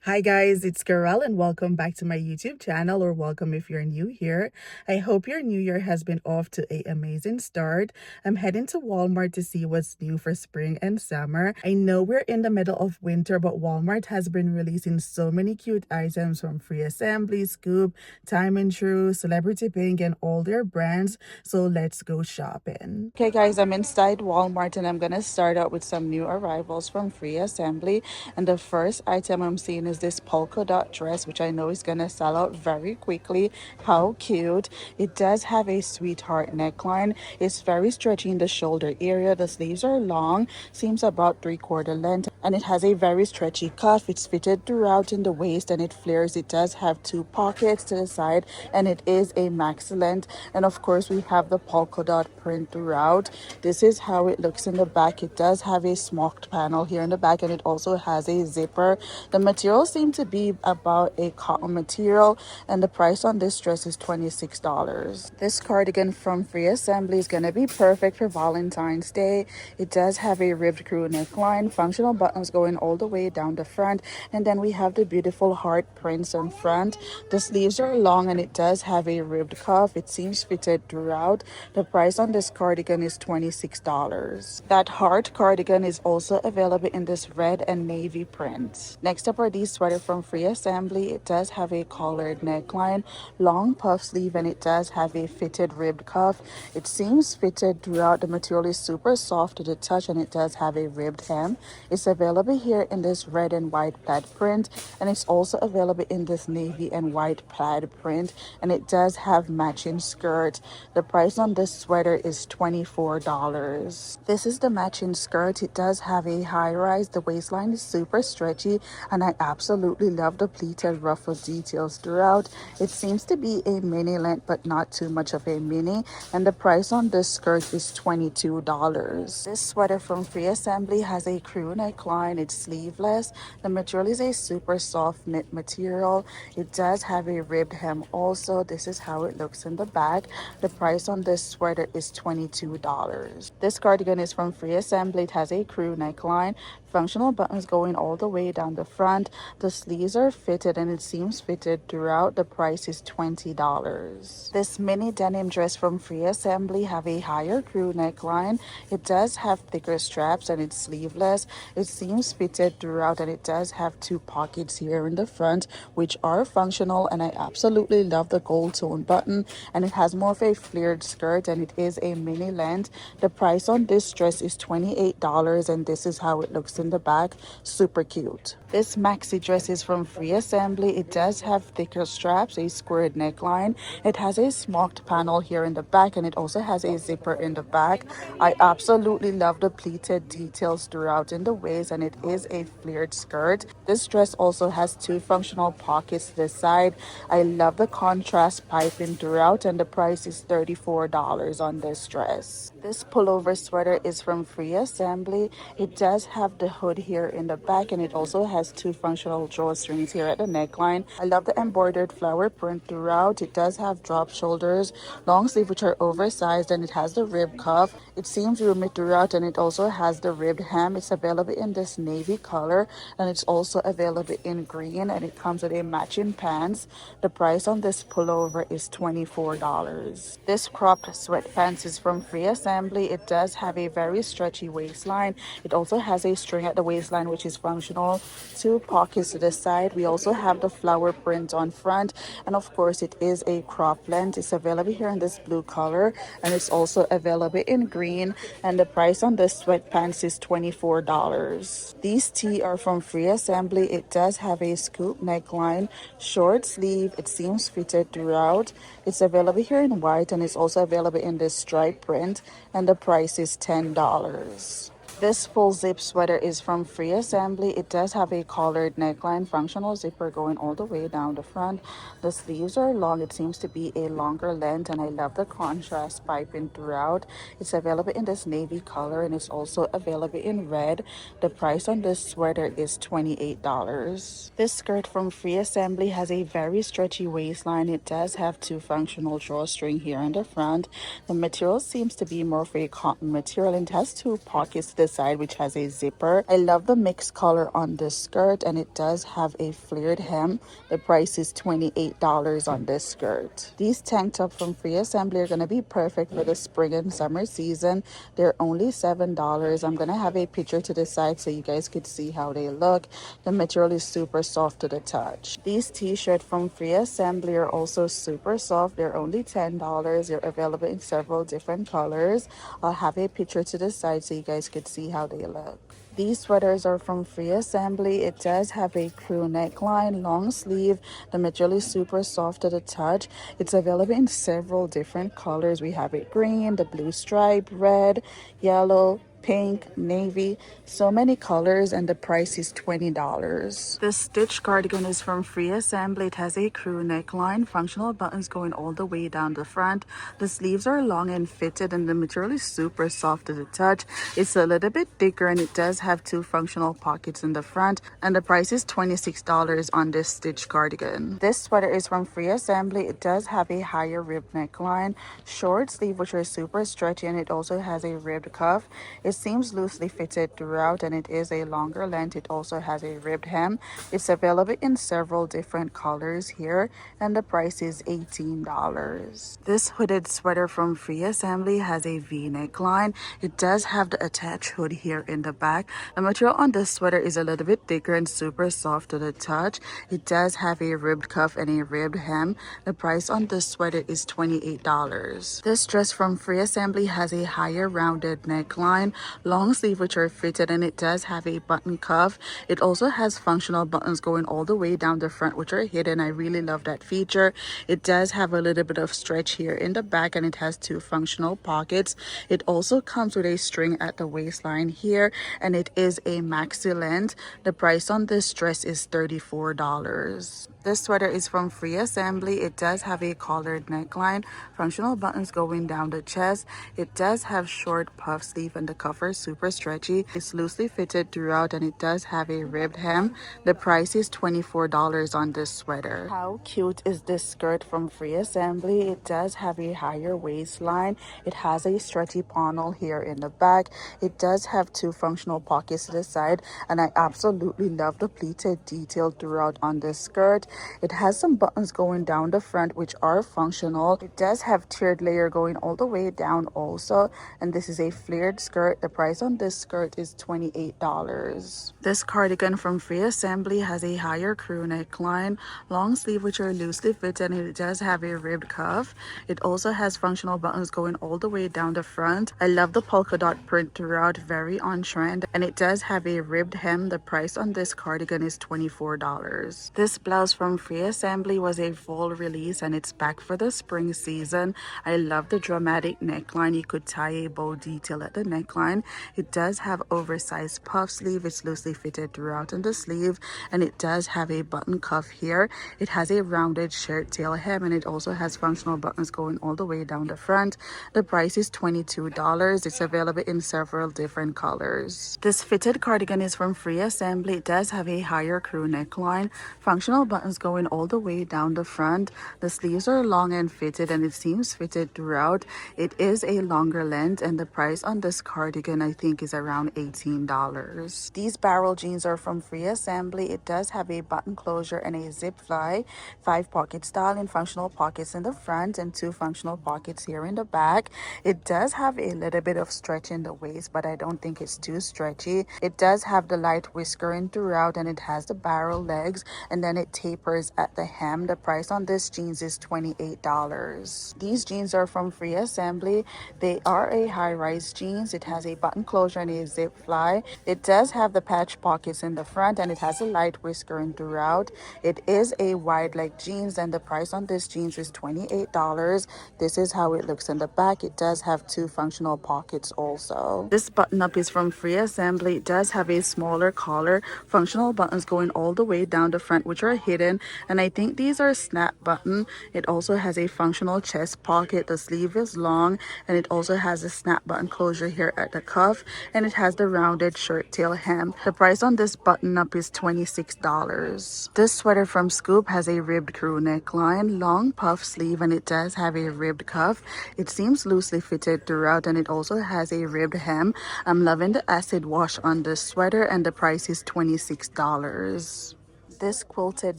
Hi guys, it's Carol and welcome back to my YouTube channel, or welcome if you're new here. I hope your new year has been off to an amazing start. I'm heading to Walmart to see what's new for spring and summer. I know we're in the middle of winter, but Walmart has been releasing so many cute items from Free Assembly, Scoop, Time and True, Celebrity Pink, and all their brands. So let's go shopping. Okay guys, I'm inside Walmart and I'm gonna start out with some new arrivals from Free Assembly. And the first item I'm seeing is this polka dot dress, which I know is gonna sell out very quickly. How cute. It does have a sweetheart neckline. It's very stretchy in the shoulder area. The sleeves are long, seems about 3/4 length, and it has a very stretchy cuff. It's fitted throughout in the waist and it flares. It does have two pockets to the side and it is a maxi length. And of course we have the polka dot print throughout. This is how it looks in the back. It does have a smoked panel here in the back and it also has a zipper. The material seems to be about a cotton material and the price on this dress is $26. This cardigan from Free Assembly is going to be perfect for Valentine's Day. It does have a ribbed crew neckline, functional buttons going all the way down the front, and then we have the beautiful heart prints on front. The sleeves are long and it does have a ribbed cuff. It seems fitted throughout. The price on this cardigan is $26. That heart cardigan is also available in this red and navy print. Next up are these sweater from Free Assembly. It does have a collared neckline, long puff sleeve, and it does have a fitted ribbed cuff. It seems fitted throughout. The material is super soft to the touch and it does have a ribbed hem. It's available here in this red and white plaid print, and it's also available in this navy and white plaid print, and it does have matching skirt. The price on this sweater is $24. This is the matching skirt. It does have a high rise. The waistline is super stretchy and I absolutely love the pleated ruffle details throughout. It seems to be a mini length but not too much of a mini, and the price on this skirt is $22. This sweater from Free Assembly has a crew neckline. It's sleeveless. The material is a super soft knit material. It does have a ribbed hem also. This is how it looks in the back. The price on this sweater is $22. This cardigan is from Free Assembly. It has a crew neckline, functional buttons going all the way down the front. The sleeves are fitted and it seems fitted throughout. The price is $20. This mini denim dress from Free Assembly have a higher crew neckline. It does have thicker straps and it's sleeveless. It seems fitted throughout and it does have two pockets here in the front which are functional, and I absolutely love the gold tone button, and it has more of a flared skirt and it is a mini length. The price on this dress is $28 and this is how it looks in the back. Super cute. This maxi dress is from Free Assembly. It does have thicker straps, a squared neckline. It has a smoked panel here in the back and it also has a zipper in the back. I absolutely love the pleated details throughout in the waist, and it is a flared skirt. This dress also has two functional pockets to the side. I love the contrast piping throughout and the price is $34 on this dress. This pullover sweater is from Free Assembly. It does have the hood here in the back and it also has two functional drawstrings here at the neckline. I love the embroidered flower print throughout. It does have drop shoulders, long sleeve which are oversized, and it has the rib cuff. It seems roomy throughout and it also has the ribbed hem. It's available in this navy color and it's also available in green, and it comes with a matching pants. The price on this pullover is $24. This cropped sweatpants is from Free Assembly. It does have a very stretchy waistline. It also has a string at the waistline which is functional, two pockets to the side. We also have the flower print on front, and of course it is a crop length. It's available here in this blue color and it's also available in green, and the price on this sweatpants is $24. These tee are from Free Assembly. It does have a scoop neckline, short sleeve. It seems fitted throughout. It's available here in white and it's also available in this stripe print, and the price is $10. This full zip sweater is from Free Assembly. It does have a collared neckline, functional zipper going all the way down the front. The sleeves are long. It seems to be a longer length, and I love the contrast piping throughout. It's available in this navy color and it's also available in red. The price on this sweater is $28. This skirt from Free Assembly has a very stretchy waistline. It does have two functional drawstring here in the front. The material seems to be more of a cotton material and it has two pockets to the the side, which has a zipper. I love the mixed color on this skirt, and it does have a flared hem. The price is $28 on this skirt. These tank tops from Free Assembly are going to be perfect for the spring and summer season. They're only $7. I'm going to have a picture to the side so you guys could see how they look. The material is super soft to the touch. These t-shirts from Free Assembly are also super soft. They're only $10. They're available in several different colors. I'll have a picture to the side so you guys could see how they look. These sweaters are from Free Assembly. It does have a crew neckline, long sleeve. The material is super soft to the touch. It's available in several different colors. We have it green, the blue stripe, red, yellow, pink, navy, so many colors, and the price is $20. This stitch cardigan is from Free Assembly. It has a crew neckline, functional buttons going all the way down the front. The sleeves are long and fitted, and the material is super soft to the touch. It's a little bit thicker, and it does have two functional pockets in the front, and the price is $26 on this stitch cardigan. This sweater is from Free Assembly. It does have a higher rib neckline, short sleeve which are super stretchy, and it also has a ribbed cuff. It seems loosely fitted throughout, and it is a longer length. It also has a ribbed hem. It's available in several different colors here, and the price is $18. This hooded sweater from Free Assembly has a V neckline. It does have the attached hood here in the back. The material on this sweater is a little bit thicker and super soft to the touch. It does have a ribbed cuff and a ribbed hem. The price on this sweater is $28. This dress from Free Assembly has a higher rounded neckline, long sleeve which are fitted, and it does have a button cuff. It also has functional buttons going all the way down the front which are hidden. I really love that feature. It does have a little bit of stretch here in the back, and it has two functional pockets. It also comes with a string at the waistline here, and it is a maxi length. The price on this dress is $34. This sweater is from Free Assembly. It does have a collared neckline, functional buttons going down the chest. It does have short puff sleeve, and the cuff are super stretchy. It's loosely fitted throughout, and it does have a ribbed hem. The price is $24 on this sweater. How cute is this skirt from Free Assembly? It does have a higher waistline. It has a stretchy panel here in the back. It does have two functional pockets to the side, and I absolutely love the pleated detail throughout on this skirt. It has some buttons going down the front which are functional. It does have tiered layer going all the way down also, and this is a flared skirt. The price on this skirt is $28. This cardigan from Free Assembly has a higher crew neckline, long sleeve which are loosely fitted, and it does have a ribbed cuff. It also has functional buttons going all the way down the front. I love the polka dot print throughout, very on trend, and it does have a ribbed hem. The price on this cardigan is $24. This blouse from Free Assembly was a fall release, and it's back for the spring season. I love the dramatic neckline. You could tie a bow detail at the neckline. It does have oversized puff sleeve. It's loosely fitted throughout in the sleeve, and it does have a button cuff here. It has a rounded shirt tail hem, and it also has functional buttons going all the way down the front. The price is $22. It's available in several different colors. This fitted cardigan is from Free Assembly. It does have a higher crew neckline, functional buttons going all the way down the front. The sleeves are long and fitted, and it seems fitted throughout. It is a longer length, and the price on this cardigan I think is around $18. These barrel jeans are from Free Assembly. It does have a button closure and a zip fly, 5 pocket style and functional pockets in the front and 2 functional pockets here in the back. It does have a little bit of stretch in the waist, but I don't think it's too stretchy. It does have the light whiskering throughout, and it has the barrel legs, and then it tapers at the hem. The price on this jeans is $28. These jeans are from Free Assembly. They are a high-rise jeans. It has a button closure and a zip fly. It does have the patch pockets in the front, and it has a light whiskering throughout. It is a wide leg jeans, and the price on this jeans is $28. This is how it looks in the back. It does have 2 functional pockets also. This button up is from Free Assembly. It does have a smaller collar, functional buttons going all the way down the front which are hidden, and I think these are snap button. It also has a functional chest pocket. The sleeve is long, and it also has a snap button closure here at the cuff, and it has the rounded shirt tail hem. The price on this button up is $26. This sweater from Scoop has a ribbed crew neckline, long puff sleeve, and it does have a ribbed cuff. It seems loosely fitted throughout, and it also has a ribbed hem. I'm loving the acid wash on this sweater, and the price is $26. This quilted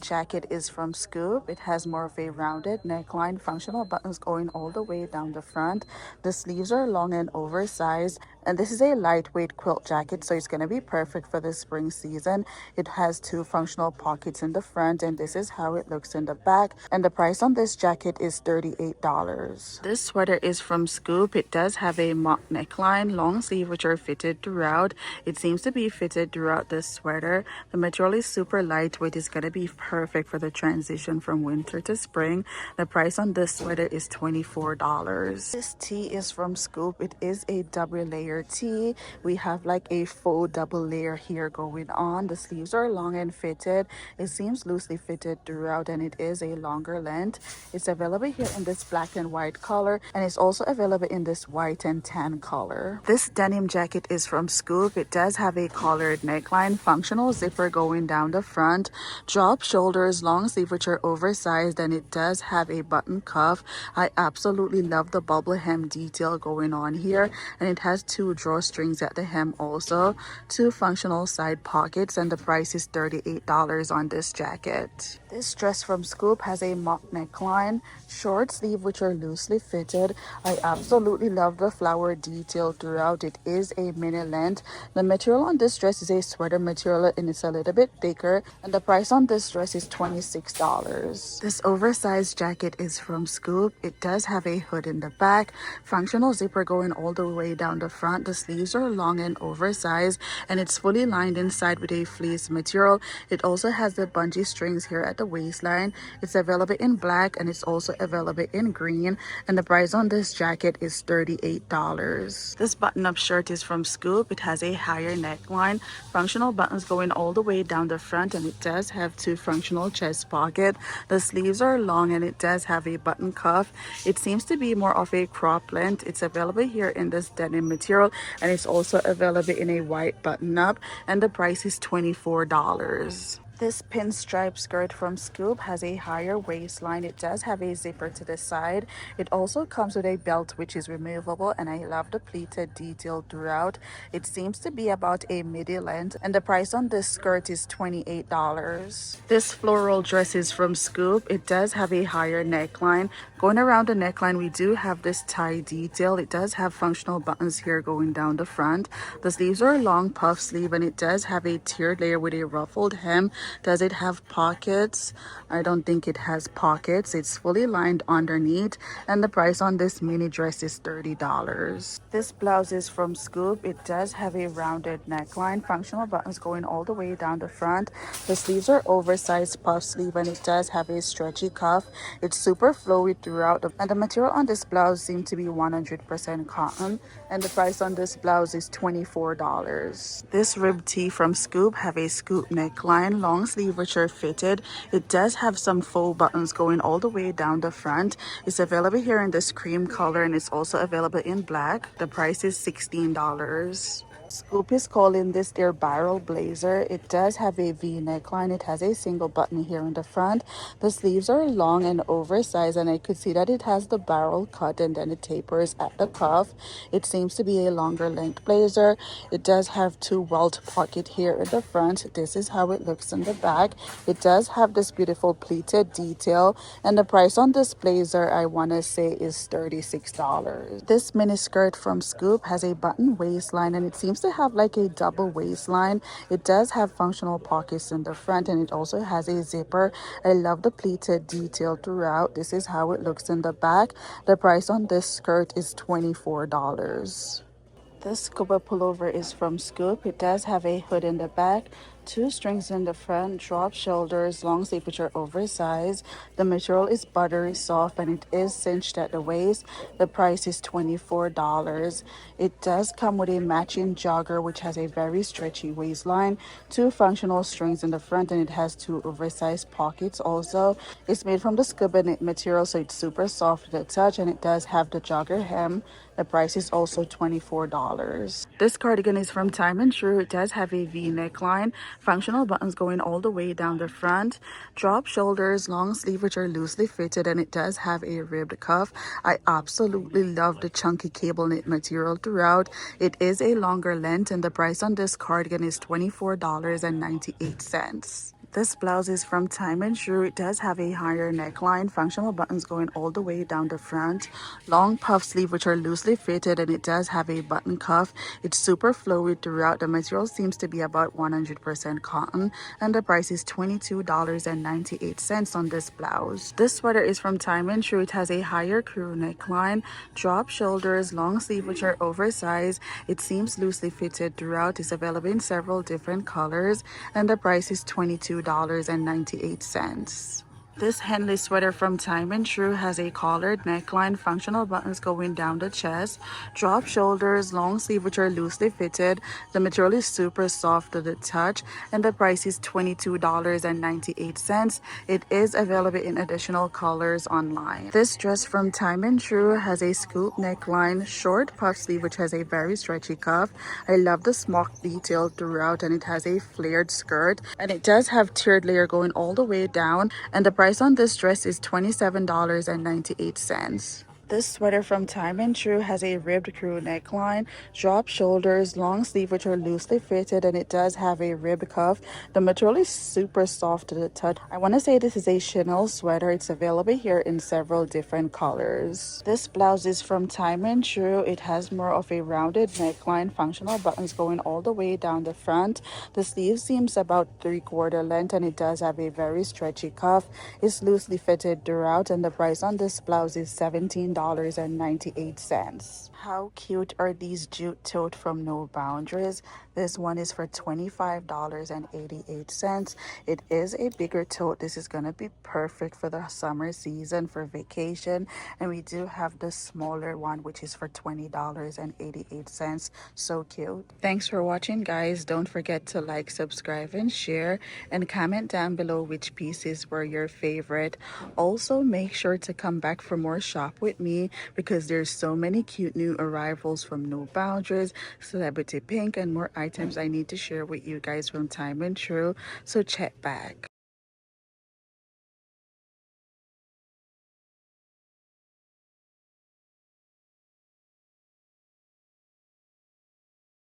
jacket is from Scoop. It has more of a rounded neckline, functional buttons going all the way down the front. The sleeves are long and oversized, and this is a lightweight quilt jacket, so it's going to be perfect for the spring season. It has two functional pockets in the front, and this is how it looks in the back, and the price on this jacket is $38. This sweater is from Scoop. It does have a mock neckline, long sleeve which are fitted throughout. It seems to be fitted throughout this sweater. The material is super lightweight. It's going to be perfect for the transition from winter to spring. The price on this sweater is $24. This tee is from Scoop. It is a double layer tee. We have like a faux double layer here going on. The sleeves are long and fitted. It seems loosely fitted throughout, and it is a longer length. It's available here in this black and white color, and it's also available in this white and tan color. This denim jacket is from Scoop. It does have a collared neckline, functional zipper going down the front, drop shoulders, long sleeve which are oversized, and it does have a button cuff. I absolutely love the bubble hem detail going on here, and it has two drawstrings at the hem, also two functional side pockets, and the price is $38 on this jacket. This dress from Scoop has a mock neckline, short sleeve which are loosely fitted. I absolutely love the flower detail throughout. It is a mini length. The material on this dress is a sweater material, and it's a little bit thicker, and the price on this dress is $26. This oversized jacket is from Scoop. It does have a hood in the back, functional zipper going all the way down the front. The sleeves are long and oversized, and it's fully lined inside with a fleece material. It also has the bungee strings here at the waistline. It's available in black, and it's also available in green, and the price on this jacket is $38. This button-up shirt is from Scoop. It has a higher neckline, functional buttons going all the way down the front, and it does have two functional chest pockets. The sleeves are long, and it does have a button cuff. It seems to be more of a crop length. It's available here in this denim material, and it's also available in a white button-up, and the price is $24. This pinstripe skirt from Scoop has a higher waistline. It does have a zipper to the side. It also comes with a belt which is removable, and I love the pleated detail throughout. It seems to be about a midi length, and the price on this skirt is $28. This floral dress is from Scoop. It does have a higher neckline. Going around the neckline, we do have this tie detail. It does have functional buttons here going down the front. The sleeves are a long puff sleeve, and it does have a tiered layer with a ruffled hem. Does it have pockets? I don't think it has pockets. It's fully lined underneath, and the price on this mini dress is $30. This blouse is from Scoop. It does have a rounded neckline, functional buttons going all the way down the front. The sleeves are oversized puff sleeve, and it does have a stretchy cuff. It's super flowy throughout, and the material on this blouse seems to be 100% cotton, and the price on this blouse is $24. This rib tee from Scoop have a scoop neckline, long sleeve which are fitted. It does have some faux buttons going all the way down the front. It's available here in this cream color, and it's also available in black. The price is $16. Scoop is calling this their barrel blazer. It does have a V neckline. It has a single button here in the front. The sleeves are long and oversized, and I could see that it has the barrel cut, and then it tapers at the cuff. It seems to be a longer length blazer. It does have two welt pocket here in the front. This is how it looks in the back. It does have this beautiful pleated detail, and the price on this blazer, I want to say, is $36. This mini skirt from Scoop has a button waistline, and it seems to have like a double waistline. It does have functional pockets in the front, and it also has a zipper. I love the pleated detail throughout. This is how it looks in the back. The price on this skirt is $24. This scuba pullover is from Scoop. It does have a hood in the back, two strings in the front, drop shoulders, long sleeve which are oversized. The material is buttery soft, and it is cinched at the waist. The price is $24. It does come with a matching jogger which has a very stretchy waistline, two functional strings in the front, and it has two oversized pockets also. It's made from the scuba knit material, so it's super soft to the touch, and it does have the jogger hem. The price is also $24. This cardigan is from Time and True. It does have a V neckline, functional buttons going all the way down the front, drop shoulders, long sleeve which are loosely fitted, and it does have a ribbed cuff. I absolutely love the chunky cable knit material throughout. It is a longer length, and the price on this cardigan is $24.98. This blouse is from Time and True. It does have a higher neckline, functional buttons going all the way down the front, long puff sleeve which are loosely fitted, and it does have a button cuff. It's super flowy throughout. The material seems to be about 100% cotton, and the price is $22.98 on this blouse. This sweater is from Time and True. It has a higher crew neckline, drop shoulders, long sleeve which are oversized. It seems loosely fitted throughout. It's available in several different colors, and the price is $22.98. This Henley sweater from Time and True has a collared neckline, functional buttons going down the chest, drop shoulders, long sleeve which are loosely fitted. The material is super soft to the touch, and the price is $22.98. It is available in additional colors online. This dress from Time and True has a scoop neckline, short puff sleeve which has a very stretchy cuff. I love the smock detail throughout, and it has a flared skirt, and it does have tiered layer going all the way down, and the price on this dress is $27.98. This sweater from Time and True has a ribbed crew neckline, drop shoulders, long sleeve which are loosely fitted, and it does have a rib cuff. The material is super soft to the touch. I want to say this is a Chanel sweater. It's available here in several different colors. This blouse is from Time and True. It has more of a rounded neckline, functional buttons going all the way down the front. The sleeve seems about 3/4 length, and it does have a very stretchy cuff. It's loosely fitted throughout, and the price on this blouse is $17.98. How cute are these jute tote from No Boundaries? This one is for $25.88. It is a bigger tote. This is going to be perfect for the summer season, for vacation. And we do have the smaller one, which is for $20.88. So cute. Thanks for watching, guys. Don't forget to like, subscribe, and share. And comment down below which pieces were your favorite. Also, make sure to come back for more shop with me, because there's so many cute new arrivals from No Boundaries, Celebrity Pink, and more items I need to share with you guys from Time and True. So check back.